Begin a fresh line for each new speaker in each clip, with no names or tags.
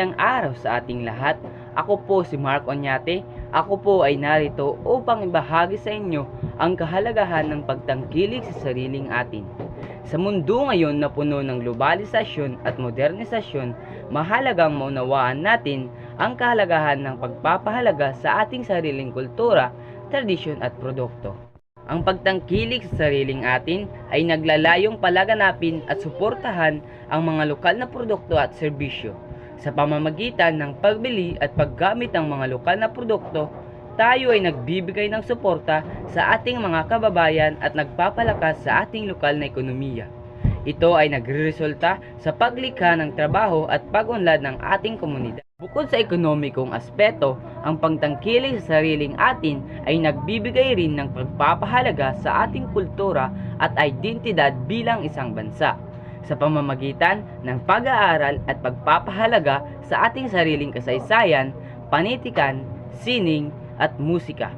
Magandang araw sa ating lahat. Ako po si Mark Onyate. Ako po ay narito upang ibahagi sa inyo ang kahalagahan ng pagtangkilik sa sariling atin. Sa mundo ngayon na puno ng globalisasyon at modernisasyon, mahalagang maunawaan natin ang kahalagahan ng pagpapahalaga sa ating sariling kultura, tradisyon at produkto. Ang pagtangkilik sa sariling atin ay naglalayong palaganapin at suportahan ang mga lokal na produkto at serbisyo. Sa pamamagitan ng pagbili at paggamit ng mga lokal na produkto, tayo ay nagbibigay ng suporta sa ating mga kababayan at nagpapalakas sa ating lokal na ekonomiya. Ito ay nagreresulta sa paglikha ng trabaho at pag-unlad ng ating komunidad. Bukod sa ekonomikong aspeto, ang pagtangkilik sa sariling atin ay nagbibigay rin ng pagpapahalaga sa ating kultura at identidad bilang isang bansa, sa pamamagitan ng pag-aaral at pagpapahalaga sa ating sariling kasaysayan, panitikan, sining at musika.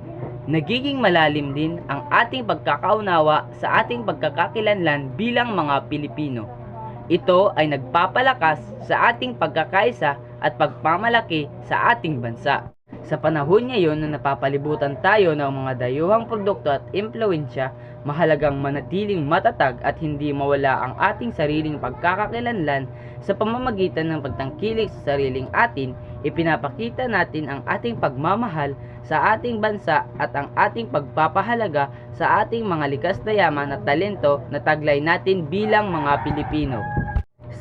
Nagiging malalim din ang ating pagkakaunawa sa ating pagkakakilanlan bilang mga Pilipino. Ito ay nagpapalakas sa ating pagkakaisa at pagpamalaki sa ating bansa. Sa panahon ngayon na napapalibutan tayo ng mga dayuhang produkto at impluwensya, mahalagang manatiling matatag at hindi mawala ang ating sariling pagkakakilanlan. Sa pamamagitan ng pagtangkilik sa sariling atin, ipinapakita natin ang ating pagmamahal sa ating bansa at ang ating pagpapahalaga sa ating mga likas na yaman at talento na taglay natin bilang mga Pilipino.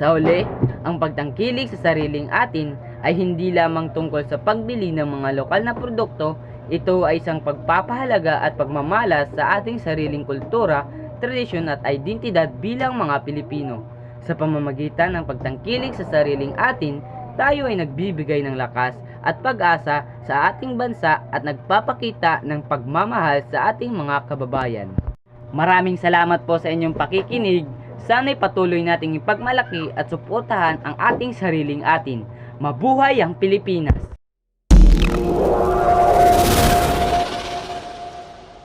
Sa huli, ang pagtangkilik sa sariling atin ay hindi lamang tungkol sa pagbili ng mga lokal na produkto. Ito ay isang pagpapahalaga at pagmamalas sa ating sariling kultura, tradisyon at identidad bilang mga Pilipino. Sa pamamagitan ng pagtangkilik sa sariling atin, tayo ay nagbibigay ng lakas at pag-asa sa ating bansa at nagpapakita ng pagmamahal sa ating mga kababayan. Maraming salamat po sa inyong pakikinig. Sana'y patuloy nating ipagmalaki at suportahan ang ating sariling atin. Mabuhay ang Pilipinas!